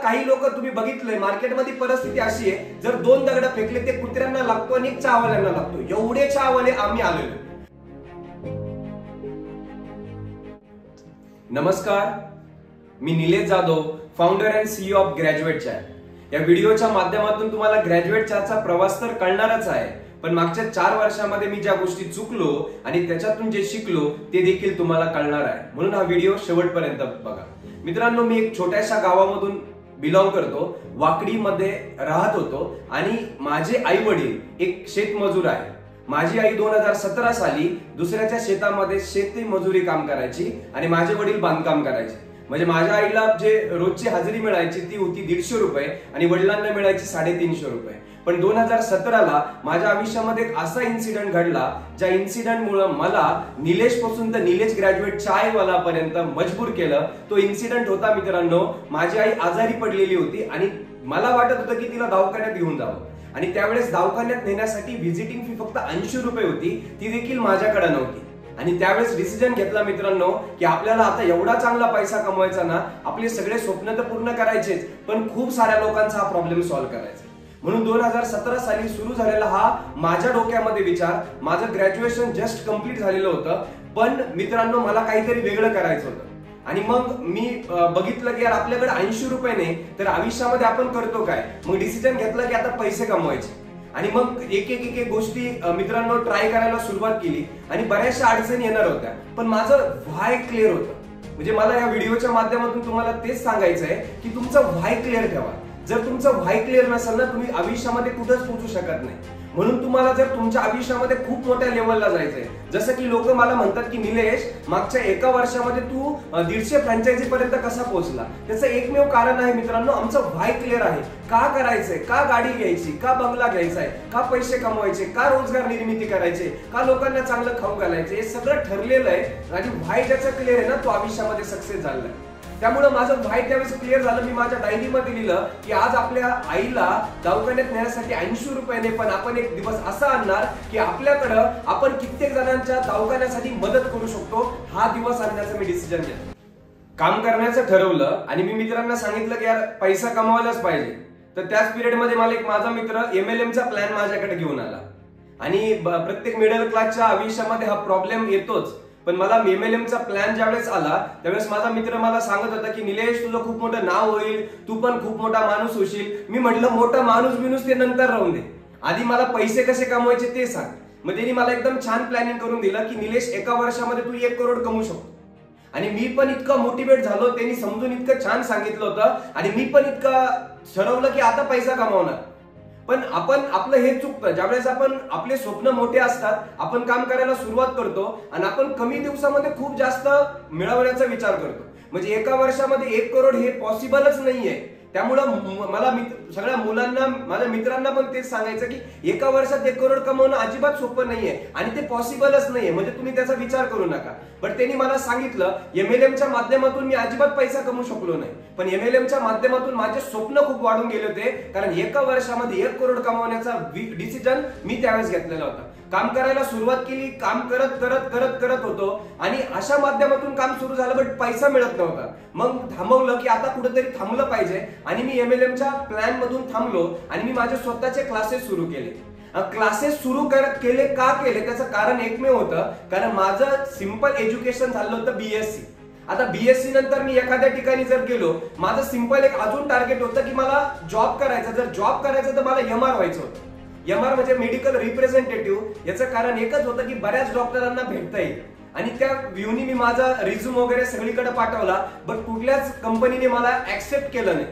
काही लोक तुम्ही बघितलंय मार्केटमध्ये परिस्थिती अशी आहे, जर 2 दगड फेकले ते कुत्र्यांना लागतो आणि 1 चहावाल्यांना लागतो, एवढे चहावाले आम्ही आलेलो. नमस्कार, मी Nilesh Jadhav, founder and CEO of graduate chat. या व्हिडिओच्या माध्यमातून तुम्हाला ग्रॅज्युएट चॅटचा प्रवास तर कळणारच आहे, पण मागच्या 4 वर्षांमध्ये मी ज्या गोष्टी चुकलो आणि त्याच्यातून जे शिकलो ते देखील तुम्हाला कळणार आहे. म्हणून हा व्हिडिओ शेवटपर्यंत बघा. मित्रांनो, मी एक छोट्याशा गावामधून बिलॉंग करतो, वाकडीमध्ये राहत होतो आणि माझे आई वडील एक शेतमजूर आहे. माझी आई 2017 साली दुसऱ्याच्या शेतामध्ये शेती मजुरी काम करायची आणि माझे वडील बांधकाम करायचे. म्हणजे माझ्या आईला जे रोजची हजेरी मिळायची ती होती 150 रुपये आणि वडिलांना मिळायची 350 रुपये. पण 2017ला माझ्या आयुष्यामध्ये एक असा इन्सिडेंट घडला, ज्या इन्सिडेंटमुळे मला निलेश पासून तर निलेश ग्रॅज्युएट चायवाला पर्यंत मजबूर केलं. तो इन्सिडेंट होता मित्रांनो, माझी आई आजारी पडलेली होती आणि मला वाटत होतं की तिला दवाखान्यात घेऊन जावं. आणि त्यावेळेस दवाखान्यात नेण्यासाठी व्हिजिटिंग फी फक्त 80 रुपये होती, ती देखील माझ्याकडे नव्हती. आणि त्यावेळेस डिसिजन घेतला मित्रांनो की आपल्याला आता एवढा चांगला पैसा कमवायचा ना, आपले सगळे स्वप्न तर पूर्ण करायचेच, पण खूप साऱ्या लोकांचा हा प्रॉब्लेम सॉल्व्ह करायचा. म्हणून 2017 साली सुरू झालेला हा माझ्या डोक्यामध्ये विचार, माझं ग्रॅज्युएशन जस्ट कंप्लीट झालेलं होतं, पण मित्रांनो मला काहीतरी वेगळं करायचं होतं. आणि मग मी बघितलं की यार आपल्याकडे 80 रुपये नाही तर आयुष्यामध्ये आपण करतो काय. मग डिसिजन घेतलं की आता पैसे कमवायचे आणि मग एक गोष्टी मित्रांनो ट्राय करायला सुरुवात केली आणि बऱ्याचशा अडचणी येणार होत्या, पण माझं व्हाय क्लिअर होतं. म्हणजे मला या व्हिडिओच्या माध्यमातून तुम्हाला तेच सांगायचं आहे की तुमचं व्हाय क्लिअर ठेवा. जर तुमचं व्हाय क्लिअर नसेल ना, तुम्ही आयुष्यामध्ये कुठंच पोहोचू शकत नाही. म्हणून तुम्हाला जर तुमच्या आयुष्यामध्ये खूप मोठ्या लेवलला जायचंय, जसं की लोक मला म्हणतात की निलेश मागच्या 1 वर्षामध्ये तू 150 फ्रँचायझी पर्यंत कसा पोहोचला, त्याचं एकमेव कारण आहे मित्रांनो, आमचं व्हाय क्लिअर आहे. का करायचंय, का गाडी घ्यायची, का बंगला घ्यायचाय, का पैसे कमवायचे, का रोजगार निर्मिती करायचे, का लोकांना चांगलं खाऊ घालायचे, हे सगळं ठरलेलं आहे. आणि व्हाय ज्याचं क्लिअर आहे ना, तो आयुष्यामध्ये सक्सेस झालाय. त्यामुळे माझं व्हाय त्यावेळेस क्लिअर झालं. मी माझ्या डायरीमध्ये लिहिलं की आज आपल्या आईला दवाखान्यात नेण्यासाठी 80 रुपये नाही, पण आपण एक दिवस असा आणणार की आपल्याकडं आपण कित्येक जणांच्या दवाखान्यासाठी मदत करू शकतो. हा दिवस आणण्याचं मी डिसिजन घेतलं, काम करण्याचं ठरवलं आणि मी मित्रांना सांगितलं की यार पैसा कमवायलाच पाहिजे. तर त्याच पिरियडमध्ये मला एक माझा मित्र MLM चा प्लॅन माझ्याकडे घेऊन आला. आणि प्रत्येक मिडल क्लासच्या आयुष्यामध्ये हा प्रॉब्लेम येतोच, पण मला MLM चा प्लॅन ज्यावेळेस आला त्यावेळेस माझा मित्र मला सांगत होता की निलेश तुझं खूप मोठं नाव होईल, तू पण खूप मोठा माणूस होशील. मी म्हटलं मोठा माणूस ते नंतर राहून दे, आधी मला पैसे कसे कमवायचे ते सांग. मग त्यांनी मला एकदम छान प्लॅनिंग करून दिलं की निलेश 1 वर्षामध्ये तू 1 करोड कमवू शकतो. आणि मी पण इतकं मोटिवेट झालो, त्यांनी समजून इतकं छान सांगितलं होतं आणि मी पण इतकं ठरवलं की आता पैसा कमावणार. पण आपण आपलं हे चुकतं, ज्यावेळेस आपण आपले स्वप्न मोठे असतात, आपण काम करायला सुरुवात करतो आणि आपण कमी दिवसामध्ये खूप जास्त मिळवण्याचा विचार करतो. म्हणजे 1 वर्षामध्ये 1 करोड हे पॉसिबलच नाहीये. त्यामुळं मला सगळ्या मुलांना, माझ्या मित्रांना पण तेच सांगायचं की 1 वर्षात 1 करोड कमवणं अजिबात सोपं नाहीये आणि ते पॉसिबलच नाहीये. म्हणजे तुम्ही त्याचा विचार करू नका. पण त्यांनी मला सांगितलं MLMच्या माध्यमातून मी अजिबात पैसा कमवू शकलो नाही, पण MLMच्या माध्यमातून माझे स्वप्न खूप वाढून गेले होते. कारण 1 वर्षामध्ये 1 करोड कमवण्याचा डिसिजन मी त्यावेळेस घेतलेला होता. काम करायला सुरुवात केली, काम करत होतो आणि अशा माध्यमातून काम सुरू झालं, पण पैसा मिळत नव्हता. मग थांबवलं की आता कुठेतरी थांबलं पाहिजे आणि मी MLMच्या प्लॅन मधून थांबलो आणि मी माझे स्वतःचे क्लासेस सुरू केले. क्लासेस सुरू केले का केले त्याचं कारण एकमेव होतं, कारण माझं सिंपल एज्युकेशन झालं होतं BSc. आता BSc नंतर मी एखाद्या ठिकाणी जर गेलो, माझं सिंपल एक अजून टार्गेट होतं की मला जॉब करायचा. जर जॉब करायचं तर मला MR व्हायचं होतं. MR म्हणजे मेडिकल रिप्रेझेंटेटिव्ह. याचं कारण एकच होतं की बऱ्याच डॉक्टरांना भेटता येईल. आणि त्या व्ह्यूनी मी माझा रिझ्यूम वगैरे सगळीकडे पाठवला, पण कुठल्याच कंपनीने मला ऍक्सेप्ट केलं नाही.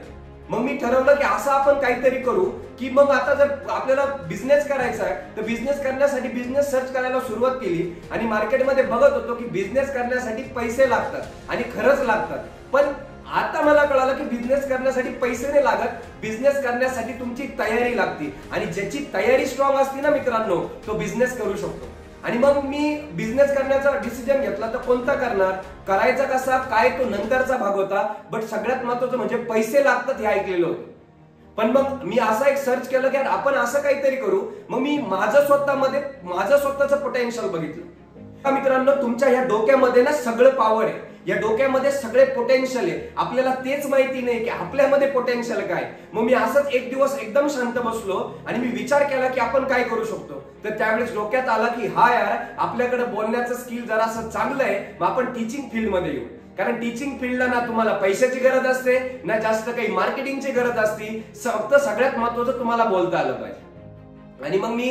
मग मी ठरवलं की असं आपण काहीतरी करू की मग आता जर आपल्याला बिझनेस करायचा आहे तर बिझनेस करण्यासाठी बिझनेस सर्च करायला सुरुवात केली आणि मार्केटमध्ये बघत होतो की बिझनेस करण्यासाठी पैसे लागतात आणि खरंच लागतात. पण आता मला कळालं की बिझनेस करण्यासाठी पैसे नाही लागत, बिझनेस करण्यासाठी तुमची तयारी लागते आणि ज्याची तयारी स्ट्रॉंग असते ना मित्रांनो, तो बिझनेस करू शकतो. आणि मग मी बिझनेस करण्याचा डिसिजन घेतला. तर कोणता करणार, करायचा कसा, काय, तो नंतरचा भाग होता. बट सगळ्यात महत्त्वाचं म्हणजे पैसे लागतात हे ऐकलेलं होतं. पण मग मी असा एक सर्च केलं की आपण असं काहीतरी करू. मग मी माझं स्वतःचं पोटेन्शियल बघितलं. मित्रांनो, तुमच्या या डोक्यामध्ये ना सगळं पॉवर आहे, या डोक्यामध्ये सगळे पोटेन्शियल आहे. आपल्याला तेच माहिती नाही की आपल्यामध्ये पोटेन्शियल काय. मग मी असंच एक दिवस एकदम शांत बसलो आणि मी विचार केला की आपण काय करू शकतो. तर त्यावेळेस डोक्यात आला की हा यार, आपल्याकडे बोलण्याचं स्किल जरासं चांगलं आहे, मग आपण टीचिंग फील्ड मध्ये येऊ. कारण टीचिंग फील्डला ना तुम्हाला पैशाची गरज असते ना जास्त काही मार्केटिंगची गरज असते, फक्त सगळ्यात महत्त्वाचं तुम्हाला बोलता आलं पाहिजे. आणि मग मी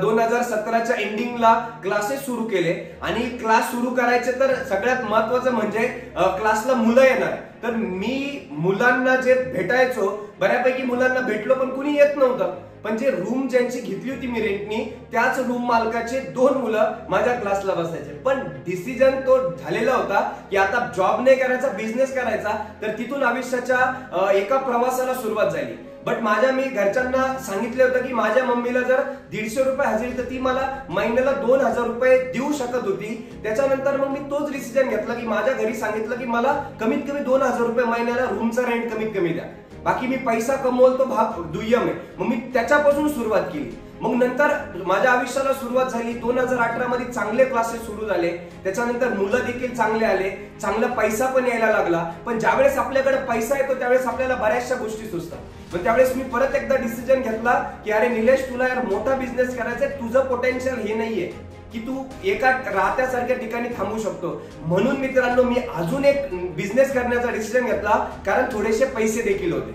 2017च्या एंडिंगला क्लासेस सुरू केले. आणि क्लास सुरू करायचे तर सगळ्यात महत्वाचं म्हणजे क्लासला मुलं येणार. तर मी मुलांना जे भेटायचो, बऱ्यापैकी मुलांना भेटलो, पण कुणी येत नव्हतं. पण जे रूम ज्यांची घेतली होती मी रेंटनी, त्याच रूम मालकाचे 2 मुलं माझ्या क्लासला बसायचे. पण डिसिजन तो झालेला होता की आता जॉब नाही करायचा, बिझनेस करायचा. तर तिथून आयुष्याच्या एका प्रवासाला सुरुवात झाली. बट मी घरच्यांना सांगितलं होतं की माझ्या मम्मीला जर 150 रुपये हजेरी, तर ती मला महिन्याला 2000 रुपये देऊ शकत होती. त्याच्यानंतर मग मी तोच डिसिजन घेतला की माझ्या घरी सांगितलं की मला कमीत कमी 2000 रुपये महिन्याला रूमचा रेंट कमीत कमी द्या. बाकी मी पैसा कमवल तो भाग दुय्यम आहे. मग मी त्याच्यापासून सुरुवात केली. मग नंतर माझ्या आयुष्याला सुरुवात झाली. 2018 मध्ये चांगले क्लासेस सुरू झाले. त्याच्यानंतर मुलं देखील चांगले आले, चांगला पैसा पण यायला लागला. पण ज्यावेळेस आपल्याकडे पैसा येतो त्यावेळेस आपल्याला बऱ्याचशा गोष्टी सुचतात. पण त्यावेळेस मी परत एकदा डिसिजन घेतला की अरे निलेश, तुला यार मोठा बिझनेस करायचा आहे. तुझं पोटेन्शियल हे नाहीये की तू एका राहत्यासारख्या ठिकाणी थांबू शकतो. म्हणून मित्रांनो, मी अजून एक बिझनेस करण्याचा डिसिजन घेतला, कारण थोडेसे पैसे देखील होते.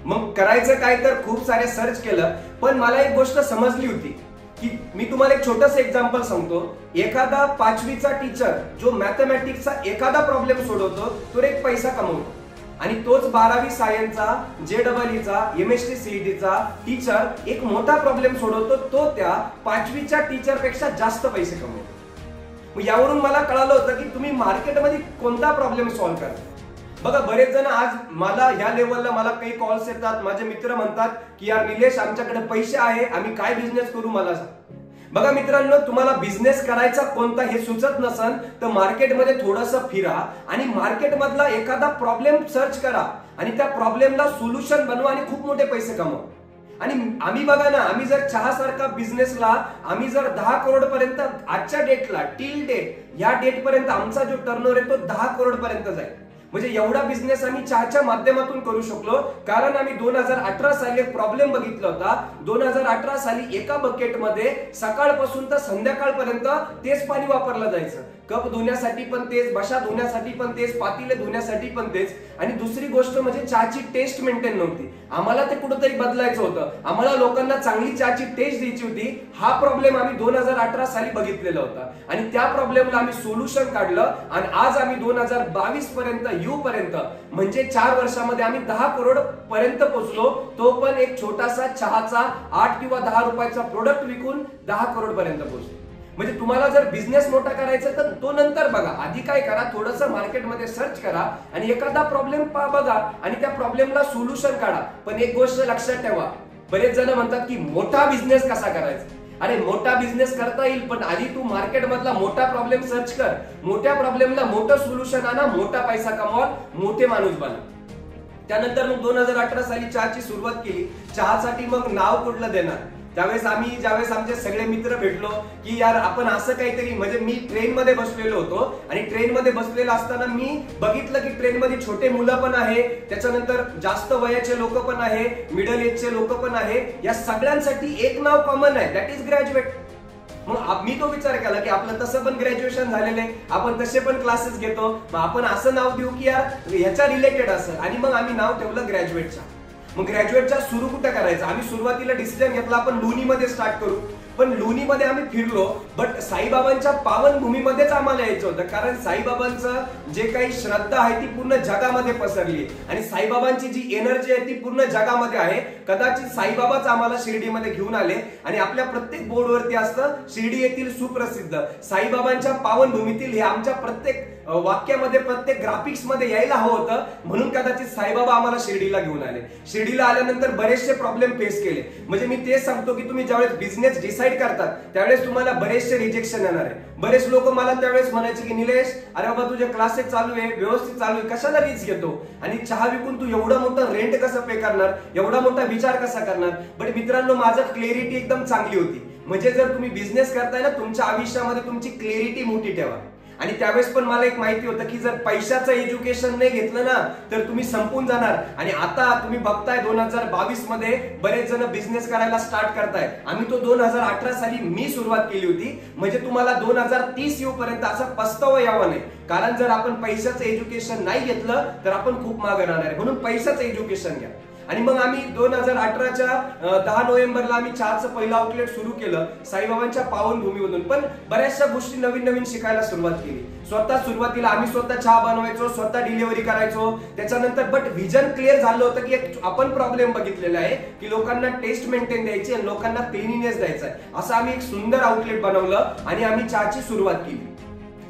मग करायचं काय, तर खूप सारे सर्च केलं. पण मला एक गोष्ट समजली होती की मी तुम्हाला एक छोटंसं एक्झाम्पल सांगतो. एखादा 5वीचा टीचर जो मॅथमॅटिक्सचा एखादा प्रॉब्लेम सोडवतो, तो एक पैसा कमवतो. आणि तोच 12वी सायन्सचा, JEEचा, MST CETचा टीचर एक मोठा प्रॉब्लेम सोडवतो, तो त्या 5वीच्या टीचर पेक्षा जास्त पैसे कमवतो. मग यावरून मला कळालं होतं की तुम्ही मार्केटमध्ये कोणता प्रॉब्लेम सॉल्व्ह करता. बघा, बरेच जण आज मला या लेवलला मला काही कॉल्स येतात, माझे मित्र म्हणतात की यार निलेश, आमच्याकडे पैसे आहे, आम्ही काय बिझनेस करू मला सांग. बघा मित्रांनो, तुम्हाला बिझनेस करायचा कोणता हे सुचत नसेल तर मार्केटमध्ये थोडंसं फिरा आणि मार्केटमधला एखादा प्रॉब्लेम सर्च करा आणि त्या प्रॉब्लेमला सोल्युशन बनवा आणि खूप मोठे पैसे कमवा. आणि आम्ही बघा ना, आम्ही जर चहासारखा बिझनेसला आम्ही जर 10 करोड पर्यंत आजच्या डेटला टिल डेट या डेट पर्यंत आमचा जो टर्नओव्हर आहे तो 10 करोड पर्यंत जाईल. म्हणजे एवढा बिझनेस आम्ही चहाच्या माध्यमातून करू शकलो, कारण आम्ही 2018 साली एक प्रॉब्लेम बघितला होता. 2018 साली एका बकेटमध्ये सकाळपासून तर संध्याकाळपर्यंत तेच पाणी वापरलं जायचं. कप धुण्यासाठी पण तेच, बशा धुण्यासाठी पण तेच, पातेले धुण्यासाठी पण तेच. आणि दुसरी गोष्ट म्हणजे चहाची टेस्ट मेंटेन नव्हती. आम्हाला ते कुठेतरी बदलायचं होतं. आम्हाला लोकांना चांगली चहाची टेस्ट द्यायची होती. हा प्रॉब्लेम आम्ही 2018 साली बघितलेला होता आणि त्या प्रॉब्लेमला आम्ही सोल्युशन काढलं. आणि आज आम्ही 2022 पर्यंत पर्यंत म्हणजे 4 वर्षामध्ये आम्ही 10 करोड पर्यंत पोहोचलो. तो पण एक छोटासा चहाचा 8 किंवा 10 रुपयाचा प्रोडक्ट विकून 10 करोड पर्यंत पोहोचलो. म्हणजे तुम्हाला जर बिझनेस मोठा करायचा तर तो नंतर बघा. आधी काय करा, थोडंसं मार्केटमध्ये सर्च करा आणि एखादा प्रॉब्लेम बघा आणि त्या प्रॉब्लेमला सोल्युशन काढा. पण एक गोष्ट लक्षात ठेवा, बरेच जण म्हणतात की मोठा बिझनेस कसा करायचा. अरे, मोठा बिझनेस करता येईल, पण आधी तू मार्केट मधला मोठा प्रॉब्लेम सर्च कर, मोठ्या प्रॉब्लेमला मोठं सोल्युशन आणा, मोठा पैसा कमवा, मोठे माणूस बना. त्यानंतर मग 2018 साली चहाची सुरुवात केली. चहासाठी मग नाव कुठलं देणार. ज्यावेळेस आमचे सगळे मित्र भेटलो की यार आपण असं काहीतरी, म्हणजे मी ट्रेन मध्ये बसलेलो होतो आणि ट्रेन मध्ये बसलेलो असताना मी बघितलं की ट्रेन मध्ये छोटे मुलं पण आहे, त्याच्यानंतर जास्त वयाचे लोक पण आहे, मिडल एजचे लोक पण आहे. या सगळ्यांसाठी एक नाव कॉमन आहे, दॅट इज ग्रॅज्युएट. मग मी तो विचार केला की आपलं तसं पण ग्रॅज्युएशन झालेलं आहे, आपण तसे पण क्लासेस घेतो, मग आपण असं नाव देऊ की यार ह्याच्या रिलेटेड असं. आणि मग आम्ही नाव ठेवलं ग्रॅज्युएटच्या. मग ग्रॅज्युएटचा सुरू कुठे करायचा, आम्ही सुरुवातीला डिसिजन घेतला आपण लोणीमध्ये स्टार्ट करू. पण लोणीमध्ये आम्ही फिरलो, बट साईबाबांच्या पावनभूमीमध्येच आम्हाला यायचं होतं. कारण साईबाबांचं जे काही श्रद्धा आहे ती पूर्ण जगामध्ये पसरली आणि साईबाबांची जी एनर्जी आहे ती पूर्ण जगामध्ये आहे. कदाचित साईबाबाच आम्हाला शिर्डीमध्ये घेऊन आले आणि आपल्या प्रत्येक बोर्डवरती असतं शिर्डी येथील सुप्रसिद्ध साईबाबांच्या पावनभूमीतील हे आमच्या प्रत्येक वाक्यामध्ये प्रत्येक ग्राफिक्स मध्ये यायला हवं होतं, म्हणून कदाचित साईबाबा आम्हाला शिर्डीला घेऊन आले. शिर्डीला आल्यानंतर बरेचसे प्रॉब्लेम फेस केले. म्हणजे मी तेच सांगतो की तुम्ही ज्यावेळेस बिझनेस डिसाईड करतात त्यावेळेस तुम्हाला बरेचसे रिजेक्शन येणार आहे. बरेच लोक मला त्यावेळेस म्हणायचे की निलेश, अरे बाबा तुझे क्लासेस चालू आहे, व्यवस्थित चालू आहे, कशाला रिस्क घेतो आणि चहा विकून तू एवढं मोठं रेंट कसं पे करणार, एवढा मोठा विचार कसा करणार. बट मित्रांनो, माझं क्लॅरिटी एकदम चांगली होती. म्हणजे जर तुम्ही बिझनेस करताय ना, तुमच्या आयुष्यामध्ये तुमची क्लॅरिटी मोठी ठेवा. आणि त्यावेळेस पण मला एक माहिती होतं की जर पैशाचं एज्युकेशन नाही घेतलं ना तर तुम्ही संपून जाणार. आणि आता तुम्ही बघताय 2022 मध्ये बरेच जण बिझनेस करायला स्टार्ट करताय. आम्ही तो 2018 साली मी सुरुवात केली होती. म्हणजे तुम्हाला 2030 येऊपर्यंत असं पस्तावा यावं नाही. कारण जर आपण पैशाचं एज्युकेशन नाही घेतलं तर आपण खूप मागे राहणार आहे. म्हणून पैशाचं एज्युकेशन घ्या. आणि मग आम्ही 2018च्या 10 नोव्हेंबरला आम्ही चहाचं पहिलं आउटलेट सुरू केलं साईबाबांच्या पावनभूमीमधून. पण बऱ्याचशा गोष्टी नवीन नवीन शिकायला सुरुवात केली. स्वतः सुरुवातीला आम्ही स्वतः चहा बनवायचो, स्वतः डिलिव्हरी करायचो. त्याच्यानंतर बट व्हिजन क्लिअर झालं होतं की आपण प्रॉब्लेम बघितलेला आहे की लोकांना टेस्ट मेंटेन द्यायची आणि लोकांना क्लिनिनेस द्यायचा आहे. असं आम्ही एक सुंदर आउटलेट बनवलं आणि आम्ही चहाची सुरुवात केली.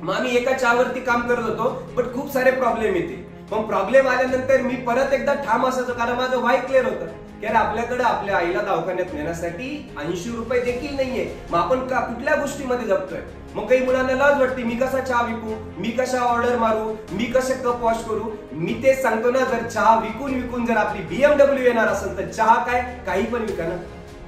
मग आम्ही एका चहावरती काम करत होतो, बट खूप सारे प्रॉब्लेम येते. पण प्रॉब्लेम आल्यानंतर मी परत एकदा ठाम असायचो, कारण माझं वाय क्लिअर होतं की अरे आपल्याकडे आपल्या आईला दवाखान्यात नेण्यासाठी 80 रुपये देखील नाहीये. मग आपण कुठल्या गोष्टीमध्ये जगतोय. मग काही मुलांना लाज वाटते, मी कसा चहा विकू, मी कशा ऑर्डर मारू, मी कसे कप वॉश करू. मी तेच सांगतो ना, जर चहा विकून विकून जर आपली BMW येणार असेल तर चहा काय काही पण विका ना.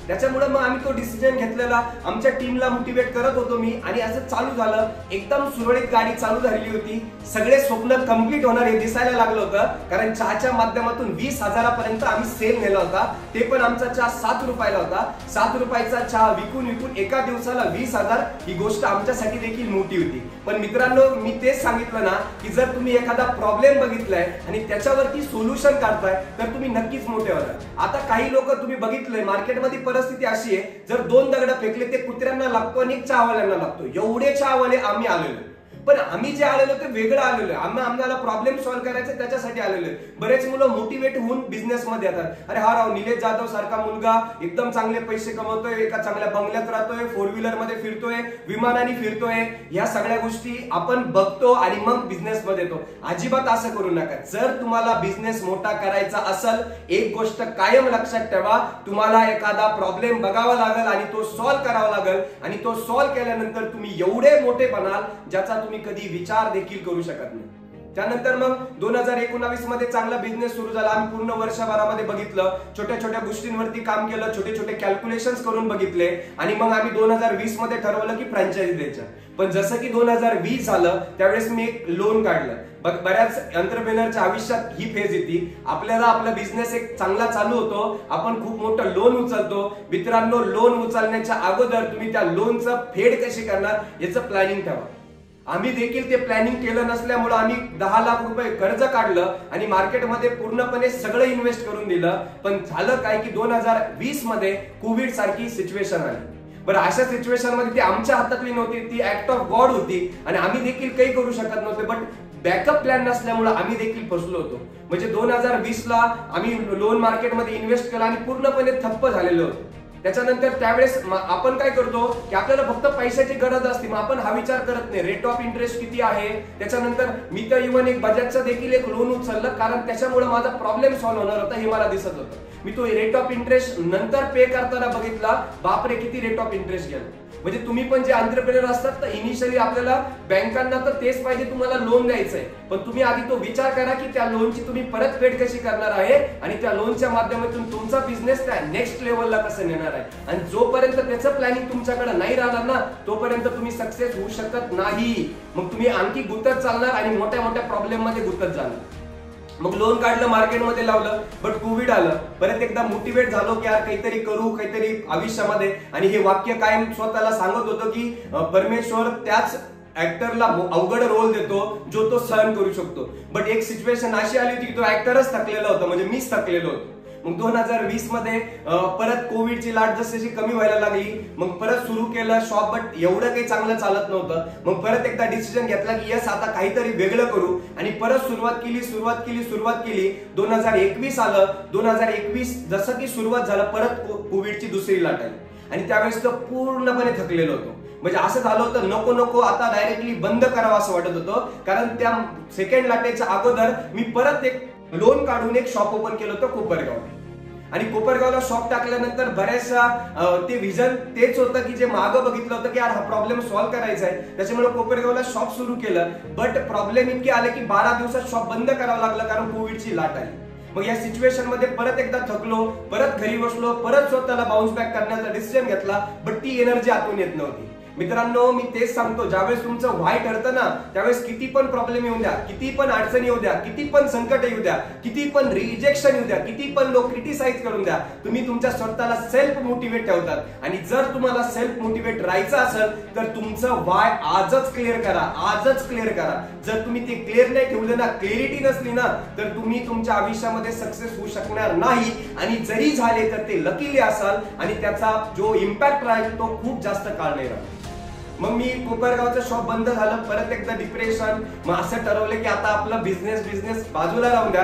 त्याच्यामुळे मग आम्ही तो डिसिजन घेतलेला. आमच्या टीमला मोटिवेट करत होतो मी आणि असं चालू झालं. एकदम सुरळीत गाडी चालू झालेली होती. सगळे स्वप्न कंप्लीट होणार हे दिसायला लागलं होतं. कारण चहाच्या माध्यमातून 20,000पर्यंत आम्ही सेल नेला होता. ते पण आमचा चहा 7 रुपयाला होता. 7 रुपयाचा चहा विकून विकून एका दिवसाला 20,000 ही गोष्ट आमच्यासाठी देखील मोठी होती. पण मित्रांनो, मी तेच सांगितलं ना की जर तुम्ही एखादा प्रॉब्लेम बघितलाय आणि त्याच्यावरती सोल्युशन काढताय तर तुम्ही नक्कीच मोठे होणार. आता काही लोक तुम्ही बघितलंय मार्केटमध्ये परिस्थिती अशी आहे, जर 2 दगड फेकले ते कुत्र्यांना लागतो आणि एक चहावाल्यांना लागतो. एवढे चहावाले आम्ही आलेलो. पण आम्ही जे आलेलो ते वेगळं आलेलो. आम्हाला प्रॉब्लेम सॉल्व्ह करायचं त्याच्यासाठी आलेलो. बरेच मुलं मोटिवेट होऊन बिझनेस मध्ये येतात. अरे हा राव, निलेश जाधव सारखा मुलगा एकदम चांगले पैसे कमवतोय, एका चांगल्या बंगल्यात राहतोय, 4 व्हीलर मध्ये फिरतोय, विमानाने फिरतोय. या सगळ्या गोष्टी आपण बघतो आणि मग बिझनेस मध्ये येतो. अजिबात असं करू नका. जर तुम्हाला बिझनेस मोठा करायचा असेल, एक गोष्ट कायम लक्षात ठेवा, तुम्हाला एखादा प्रॉब्लेम बघावा लागेल आणि तो सॉल्व्ह करावा लागेल. आणि तो सॉल्व्ह केल्यानंतर तुम्ही एवढे मोठे बनाल ज्याचा तुम्ही कधी विचार देखील करू शकत नाही. त्यानंतर मग 2019 मध्ये चांगला बिझनेस सुरू झाला. आम्ही पूर्ण वर्षभरामध्ये बघितलं, छोट्या छोट्या गोष्टींवरती काम केलं, छोटे छोटे कॅल्क्युलेशन्स करून बघितले आणि मग आम्ही 2020 मध्ये ठरवलं की फ्रँचायझी द्यायचं. पण जसं की 2020 झालं त्यावेळेस मी एक लोन काढलं. बऱ्याच एंटरप्रेनरच्या आयुष्यात ही फेज येते, आपल्याला आपला बिझनेस एक चांगला चालू होतो, आपण खूप मोठं लोन उचलतो. मित्रांनो, लोन उचलण्याच्या अगोदर तुम्ही त्या लोनचं फेड कशी करणार याचं प्लॅनिंग ठेवा. आम्ही देखील ते प्लॅनिंग केलं नसल्यामुळे आम्ही 10 लाख रुपये कर्ज काढलं आणि मार्केटमध्ये पूर्णपणे सगळं इन्व्हेस्ट करून दिलं. पण झालं काय की 2020 मध्ये कोविड सारखी सिच्युएशन आली. बरं, अशा सिच्युएशन मध्ये ती आमच्या हातातली नव्हती, ती ऍक्ट ऑफ गॉड होती आणि आम्ही देखील काही करू शकत नव्हते. बट बॅकअप प्लॅन नसल्यामुळे आम्ही देखील फसलो होतो. म्हणजे 2020ला आम्ही लोन मार्केटमध्ये इन्व्हेस्ट केला आणि पूर्णपणे ठप्प झालेलो होतो. त्याच्यानंतर त्यावेळेस आपण काय करतो की आपल्याला फक्त पैशाची गरज असते, मग आपण हा विचार करत नाही रेट ऑफ इंटरेस्ट किती आहे. त्याच्यानंतर मी तर इव्हन एक बजाजचं देखील एक लोन उचललं, कारण त्याच्यामुळे माझा प्रॉब्लेम सॉल्व्ह होणार होता हे मला दिसत होतं. मी तो रेट ऑफ इंटरेस्ट नंतर पे करताना बघितला, बापरे किती रेट ऑफ इंटरेस्ट गेला. म्हणजे तुम्ही पण जे एंटरप्रेनर असतात तर इनिशियली आपल्याला बँकांना तर तेच पाहिजे, तुम्हाला लोन द्यायचंय, पण तुम्ही आधी तो विचार करा की त्या लोनची तुम्ही परतफेड कशी करणार आहे आणि त्या लोनच्या माध्यमातून तुमचा बिझनेस त्या नेक्स्ट लेवलला कसं नेणार आहे. आणि जोपर्यंत त्याचं प्लॅनिंग तुमच्याकडे नाही राहणार ना तोपर्यंत तुम्ही सक्सेस होऊ शकत नाही. मग तुम्ही आणखी गुंतत चालणार आणि मोठ्या मोठ्या प्रॉब्लेम मध्ये गुंतत जाणार. मग लोन काढलं, मार्केटमध्ये लावलं, बट कोविड आलं. परत एकदा मोटिवेट झालो की यार काहीतरी करू, काहीतरी आयुष्यामध्ये. आणि हे वाक्य कायम स्वतःला सांगत होतं की परमेश्वर त्याच ऍक्टरला अवघड रोल देतो जो तो सहन करू शकतो. बट एक सिच्युएशन अशी आली होती की तो ऍक्टरच थकलेला होता, म्हणजे मीच थकलेलो होतो. मग 2020 मध्ये परत कोविडची लाट जशी कमी व्हायला लागली, मग परत सुरू केलं शॉप, बट एवढं काही चांगलं चालत नव्हतं. मग परत एकदा डिसिजन घेतला की यस आता काहीतरी वेगळं करू आणि परत सुरुवात केली. 2021 आलं. 2021 जसं की सुरुवात झालं परत कोविडची दुसरी लाट आली आणि त्यावेळेस तो पूर्णपणे थकलेलो होतो. म्हणजे असं झालं होतं, नको नको आता डायरेक्टली बंद करावं असं वाटत होतं. कारण त्या सेकंड लाटेच्या अगोदर मी परत एक लोन काढून एक शॉप ओपन केलं होतं कोपरगाव. आणि कोपरगावला शॉप टाकल्यानंतर बऱ्याचशा ते विजन तेच होतं की जे मागं बघितलं होतं की यार हा प्रॉब्लेम सॉल्व्ह करायचा आहे, त्याच्यामुळे कोपरगावला शॉप सुरू केलं. बट प्रॉब्लेम इतके आले की 12 दिवसात शॉप बंद करावं लागलं कारण कोविडची लाट आली. मग या सिच्युएशन मध्ये परत एकदा थकलो, परत घरी बसलो, परत स्वतःला बाउन्स बॅक करण्याचा डिसिजन घेतला. बट ती एनर्जी आतून येत नव्हती. मित्रांनो, मी तेच सांगतो, ज्यावेळेस तुमचं व्हाय ठरतं ना, त्यावेळेस किती पण प्रॉब्लेम येऊ द्या, किती पण अडचणी येऊ द्या, किती पण संकट येऊ द्या, किती पण रिजेक्शन येऊ द्या, किती पण लोक क्रिटिसाइज करून द्या, तुम्ही तुमच्या स्वतःला सेल्फ मोटिवेट ठेवतात. आणि जर तुम्हाला सेल्फ मोटिवेट राहायचं असेल तर तुमचं व्हाय आजच क्लिअर करा, आजच क्लिअर करा. जर तुम्ही ते क्लिअर नाही ठेवलं ना, क्लॅरिटी नसली ना, तर तुम्ही तुमच्या आयुष्यामध्ये सक्सेस होऊ शकणार नाही. आणि जरी झाले तर ते लकीली असाल आणि त्याचा जो इम्पॅक्ट राहील तो खूप जास्त काळ नाही राहील. मग मी कोपरगावचं शॉप बंद झालं, परत एकदा डिप्रेशन. मग असं ठरवलं की आता आपला बिझनेस बाजूला राहून द्या.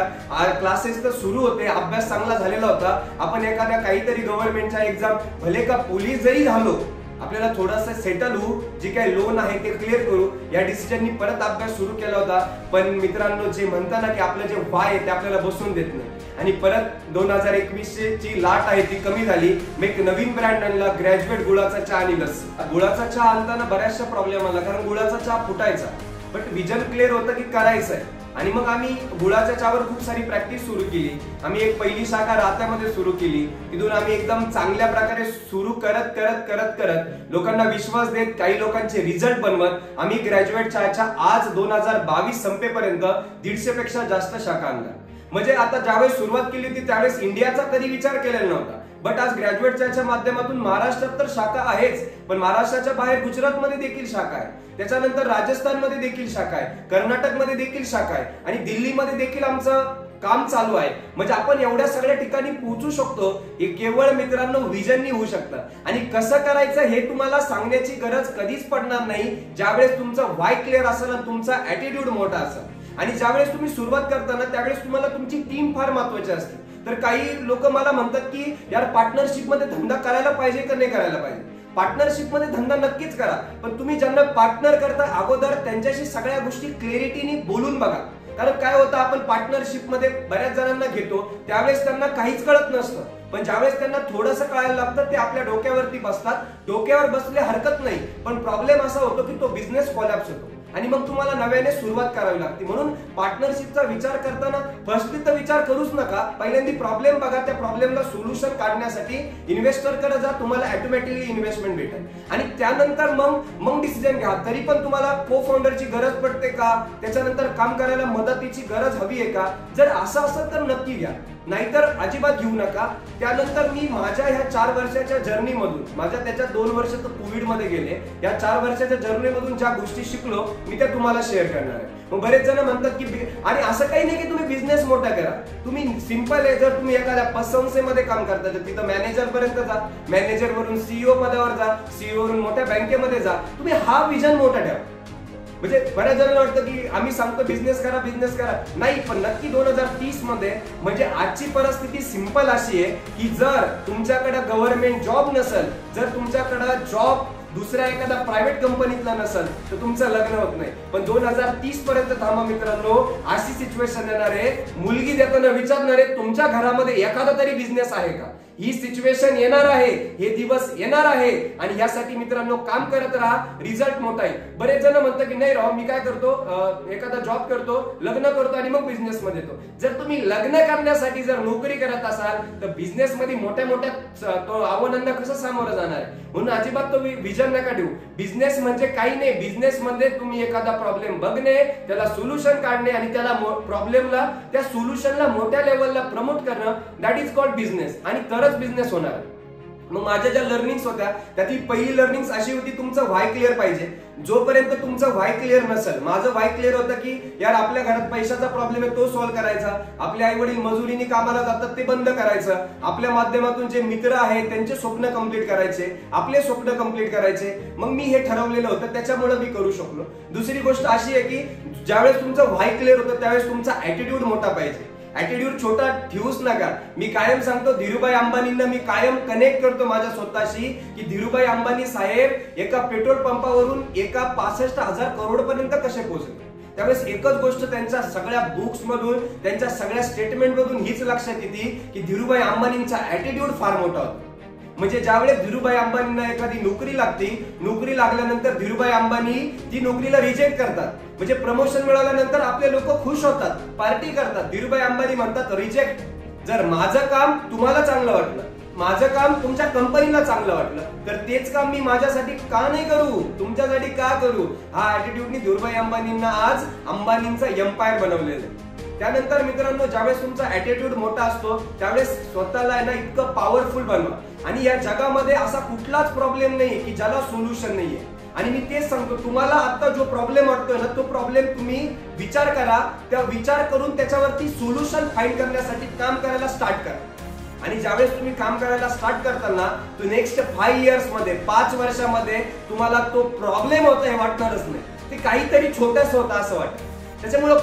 क्लासेस तर सुरू होते, अभ्यास चांगला झालेला होता. आपण एखाद्या काहीतरी गव्हर्नमेंटच्या एक्झाम, भले का पोलीस जरी झालो, आपल्याला थोडंसं सेटल होऊ, जे काही लोन आहे ते क्लिअर करू, या डिसिजननी परत अभ्यास सुरू केला होता. पण मित्रांनो, जे म्हणता ना की आपलं जे व्हाय आहे ते आपल्याला बसून देत नाही. आणि परत 2021 ची लाट आहे ती कमी झाली. मी एक नवीन ब्रँड आणला, ग्रॅज्युएट गुळाचा चहा आणि लस्सी. गुळाचा चहा आणताना बऱ्याचशा प्रॉब्लेम आला, कारण गुळाचा चहा फुटायचा. बट विजन क्लिअर होतं की करायचं आहे. आणि मग आम्ही गुळाच्या चहावर खूप सारी प्रॅक्टिस सुरू केली. आम्ही एक पहिली शाखा राहत्यामध्ये सुरू केली. तिथून आम्ही एकदम चांगल्या प्रकारे सुरू करत करत करत करत लोकांना विश्वास देत, काही लोकांचे रिझल्ट बनवत आम्ही ग्रॅज्युएट चहाच्या आज 2022 संपेपर्यंत 150 पेक्षा जास्त शाखा आणल्या. म्हणजे आता ज्यावेळेस सुरुवात केली होती त्यावेळेस इंडियाचा कधी विचार केलेला नव्हता. बट आज ग्रॅज्युएट चहाच्या माध्यमातून महाराष्ट्रात तर शाखा आहेच, पण महाराष्ट्राच्या बाहेर गुजरातमध्ये देखील शाखा आहे, त्याच्यानंतर राजस्थानमध्ये देखील शाखा आहे, कर्नाटकमध्ये देखील शाखा आहे आणि दिल्लीमध्ये देखील आमचं काम चालू आहे. म्हणजे आपण एवढ्या सगळ्या ठिकाणी पोहोचू शकतो हे केवळ मित्रांनो विजननी होऊ शकतं. आणि कसं करायचं हे तुम्हाला सांगण्याची गरज कधीच पडणार नाही, ज्यावेळेस तुमचं व्हाय क्लिअर असेल आणि तुमचा ऍटिट्यूड मोठा असेल. आणि ज्यावेळेस तुम्ही सुरुवात करताना त्यावेळेस तुम्हाला तुमची टीम फार महत्वाची असते. तर काही लोक मला म्हणतात की यार पार्टनरशिप मध्ये धंदा करायला पाहिजे का नाही करायला पाहिजे. पार्टनरशिप मध्ये धंदा नक्कीच करा, पण तुम्ही ज्यांना पार्टनर करता अगोदर त्यांच्याशी सगळ्या गोष्टी क्लॅरिटीने बोलून बघा. कारण काय होतं, आपण पार्टनरशिप मध्ये बऱ्याच जणांना घेतो त्यावेळेस त्यांना काहीच कळत नसतं, पण ज्यावेळेस त्यांना थोडंसं कळायला लागतं ते आपल्या डोक्यावरती बसतात. डोक्यावर बसले हरकत नाही, पण प्रॉब्लेम असा होतो की तो बिझनेस कोलॅप्स होतो आणि मग तुम्हाला नव्याने सुरुवात करावी लागते. म्हणून पार्टनरशिपचा विचार करताना फर्स्टली तर विचार करूच नका, पहिल्यांदा प्रॉब्लेम बघा, त्या प्रॉब्लेमला सोल्युशन काढण्यासाठी इन्व्हेस्टरकडे जा, तुम्हाला ऑटोमॅटिकली इन्व्हेस्टमेंट भेटेल आणि त्यानंतर मग डिसिजन घ्या. तरी पण तुम्हाला को फाउंडरची गरज पडते का, त्याच्यानंतर काम करायला मदतीची गरज हवी आहे का, जर असं असेल तर नक्की घ्या, नाहीतर अजिबात घेऊ नका. त्यानंतर मी माझ्या ह्या 4 वर्षाच्या जर्नी मधून, माझ्या त्याच्या 2 वर्ष तर कोविड मध्ये गेले, या 4 वर्षाच्या जर्नी मधून ज्या गोष्टी शिकलो मी त्या तुम्हाला शेअर करणार आहे. मग बरेच जण म्हणतात की आणि असं काही नाही की तुम्ही बिझनेस मोठा करा, तुम्ही सिंपल आहे, जर तुम्ही एखाद्या पतसंस्थेमध्ये काम करता तर तिथं मॅनेजर पर्यंत जा, मॅनेजर वरून सीईओ पदावर जा, सीईओ वरून मोठ्या बँकेमध्ये जा, तुम्ही हा विजन मोठा ठेवा. म्हणजे बऱ्याच जणांना वाटतं की आम्ही सांगतो बिझनेस करा, नाही, पण नक्की 2030 मध्ये म्हणजे आजची परिस्थिती सिंपल अशी आहे की जर तुमच्याकडे गव्हर्नमेंट जॉब नसेल, जर तुमच्याकडे जॉब दुसऱ्या एखाद्या प्रायव्हेट कंपनीतला नसेल तर तुमचं लग्न होत नाही. पण 2030 पर्यंत थांबा मित्रांनो, अशी सिच्युएशन येणार आहे, मुलगी देताना विचारणार आहे तुमच्या घरामध्ये एखादा तरी बिझनेस आहे का. ही सिच्युएशन येणार आहे, हे दिवस येणार आहे आणि यासाठी मित्रांनो काम करत राहा, रिझल्ट मोठा आहे. बरेच जण म्हणतात की नाही राव, मी काय करतो, एखादा जॉब करतो, लग्न करतो आणि मग बिझनेस मध्ये येतो. जर तुम्ही लग्न करण्यासाठी जर नोकरी करत असाल तर बिझनेस मध्ये मोठ्या मोठ्या आव्हानांना कसं सामोरं जाणार आहे. म्हणून अजिबात तो विजन नका ठेवू. बिझनेस म्हणजे काही नाही, बिझनेस मध्ये तुम्ही एखादा प्रॉब्लेम बघणे, त्याला सोल्युशन काढणे आणि त्याला प्रॉब्लेमला, त्या सोल्युशनला मोठ्या लेवलला प्रमोट करणं, दॅट इज कॉल्ड बिझनेस. आणि तरच बिझनेस होणार. मग माझ्या ज्या लर्निंग्स होत्या त्यातली पहिली लर्निंग अशी होती, तुमचं व्हाय क्लिअर पाहिजे. जोपर्यंत तुमचं व्हाय क्लिअर नसेल, माझं व्हाय क्लिअर होतं की यार आपल्या घरात पैशाचा प्रॉब्लेम आहे तो सॉल्व्ह करायचा, आपले आई वडील मजुरीने कामाला जातात ते बंद करायचं, आपल्या माध्यमातून जे मित्र आहेत त्यांचे स्वप्न कंप्लीट करायचे, आपले स्वप्न कंप्लीट करायचे. मग मी हे ठरवलेलं होतं, त्याच्यामुळे मी करू शकलो. दुसरी गोष्ट अशी आहे की ज्यावेळेस तुमचं व्हाय क्लिअर होतं त्यावेळेस तुमचा ऍटिट्यूड मोठा पाहिजे. ऍटिट्यूड छोटा ठेवूच नका. मी कायम सांगतो, धीरूभाई अंबानींना मी कायम कनेक्ट करतो माझ्या स्वतःशी की धीरूभाई अंबानी साहेब एका पेट्रोल पंपावरून एका 65,000 करोड पर्यंत कसे पोहोचले. त्यावेळेस एकच गोष्ट त्यांच्या सगळ्या बुक्स मधून, त्यांच्या सगळ्या स्टेटमेंट मधून हीच लक्षात येते की धीरूभाई अंबानींचा ऍटिट्यूड फार मोठा होता. म्हणजे ज्यावेळेस धीरूभाई अंबानींना एखादी नोकरी लागते, नोकरी लागल्यानंतर धीरूभाई अंबानी ती नोकरीला रिजेक्ट करतात. म्हणजे प्रमोशन मिळाल्यानंतर आपले लोक खुश होतात, पार्टी करतात. धीरूभाई अंबानी म्हणतात रिजेक्ट. जर माझं काम तुम्हाला चांगलं वाटलं, माझं काम तुमच्या कंपनीला चांगलं वाटलं, तर तेच काम मी माझ्यासाठी का नाही करू, तुमच्यासाठी का करू. हा ऍटिट्यूडनी धीरूभाई अंबानींना आज अंबानींचा एम्पायर बनवलेलं आहे. त्यानंतर मित्रांनो, ज्यावेळेस तुमचा ऍटिट्यूड मोठा असतो त्यावेळेस स्वतःला ना इतकं पॉवरफुल बनवा. आणि या जगामध्ये असा कुठलाच प्रॉब्लेम नाही की ज्याला सोल्युशन नाहीये. आणि मी तेच सांगतो, तुम्हाला आता जो प्रॉब्लेम वाटतोय ना, तो प्रॉब्लेम तुम्ही विचार करा, त्या विचार करून त्याच्यावरती सोल्युशन फाइंड करण्यासाठी काम करायला स्टार्ट करा. आणि ज्यावेळेस तुम्ही काम करायला स्टार्ट करताना तो नेक्स्ट 5 इयर्स मध्ये, 5 वर्षामध्ये तुम्हाला तो प्रॉब्लेम होता हे वाटणारच नाही. ते काहीतरी छोटंसं होतं असं वाटतं. त्याच्यामुळे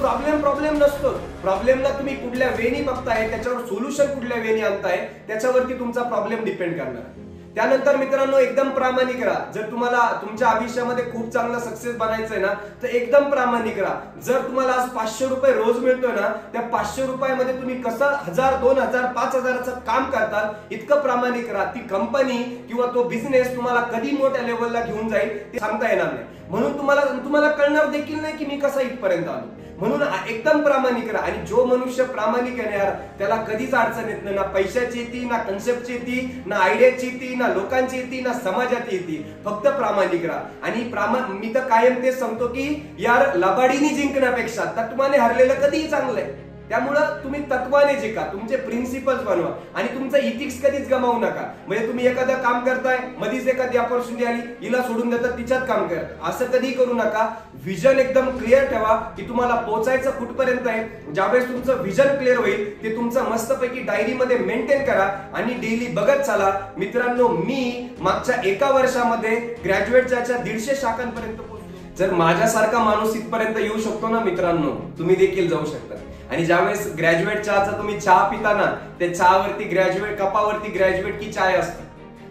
प्रॉब्लेम नसतो. प्रॉब्लेमला तुम्ही कुठल्या वेनी बघताय, त्याच्यावर सोल्युशन कुठल्या वेनी आणताय, त्याच्यावरती तुमचा प्रॉब्लेम डिपेंड करणार. त्यानंतर मित्रांनो, एकदम प्रामाणिक राहा. जर तुम्हाला तुमच्या आयुष्यामध्ये खूप चांगला सक्सेस बनायचंय ना, तर एकदम प्रामाणिक राहा. जर तुम्हाला आज 500 रुपये रोज मिळतोय ना, त्या 500 रुपयामध्ये तुम्ही कसं 1000, 2000, 5000चं काम करताल, इतकं प्रामाणिक राहा. ती कंपनी किंवा तो बिझनेस तुम्हाला कधी मोठ्या लेवलला घेऊन जाईल ते सांगता येणार नाही. म्हणून तुम्हाला कळणार देखील नाही की मी कसा इथपर्यंत आलो. म्हणून एकदम प्रामाणिक राहा. आणि जो मनुष्य प्रामाणिक आहे यार, त्याला कधीच अडचण येत नाही. ना पैशाची येते, ना कन्सेप्टची येते, ना आयडियाची येते, ना लोकांची येते, ना समाजाची येते. फक्त प्रामाणिक राहा. आणि मी तर कायम तेच सांगतो की यार, लबाडीने जिंकण्यापेक्षा तत्वाने हरलेलं कधीही चांगलं आहे. त्यामुळं तुम्ही तत्वाने जिंका, तुमचे प्रिन्सिपल्स बनवा आणि तुमचं इथिक्स कधीच गमावू नका. म्हणजे तुम्ही एखादं काम करताय, मधीच एखादी अपॉर्च्युनिटी आली, हिला सोडून देतात, तिच्यात काम करत, असं कधी करू नका. विजन एकदम क्लिअर ठेवा की तुम्हाला पोहोचायचं कुठपर्यंत आहे. ज्यावेळेस तुमचं विजन क्लिअर होईल, ते तुमचं मस्तपैकी डायरीमध्ये मेंटेन करा आणि डेली बघत चला. मित्रांनो, मी मागच्या 1 वर्षामध्ये ग्रॅज्युएटच्या 150 शाखांपर्यंत पोहोचलो. जर माझ्यासारखा माणूस इथपर्यंत येऊ शकतो ना मित्रांनो, तुम्ही देखील जाऊ शकता. आणि ज्यावेळेस ग्रॅज्युएट चहाचा तुम्ही चहा पिता ना, त्या चहावरती ग्रॅज्युएट, कपावरती ग्रॅज्युएट की चाय असतं.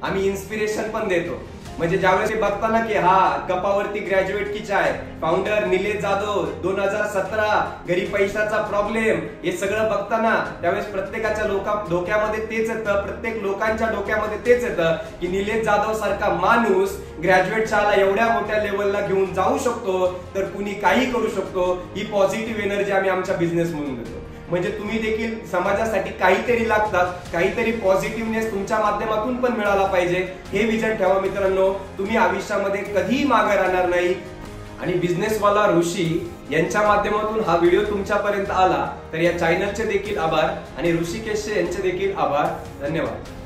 आम्ही इन्स्पिरेशन पण देतो. म्हणजे ज्यावेळेस बघताना की हा कपावरती ग्रॅज्युएट की चाय, फाउंडर निलेश जाधव, 2017, घरी पैशाचा प्रॉब्लेम, हे सगळं बघताना त्यावेळेस प्रत्येकाच्या डोक्यामध्ये तेच येतं, प्रत्येक लोकांच्या डोक्यामध्ये तेच येतं की निलेश जाधव सारखा माणूस ग्रॅज्युएट चहाला एवढ्या मोठ्या लेवलला घेऊन जाऊ शकतो, तर कुणी काही करू शकतो. ही पॉझिटिव्ह एनर्जी आम्ही आमच्या बिझनेस म्हणून देतो. म्हणजे तुम्ही देखील समाजासाठी काहीतरी लागतात, काहीतरी पॉझिटिव्हनेस तुमच्या माध्यमातून पण मिळाला पाहिजे, हे विजन ठेवा मित्रांनो. तुम्ही आयुष्यामध्ये कधीही मागे राहणार नाही. आणि बिझनेसवाला ऋषी यांच्या माध्यमातून हा व्हिडिओ तुमच्यापर्यंत आला, तर या चॅनलचे देखील आभार आणि ऋषिकेश यांचे देखील आभार. धन्यवाद.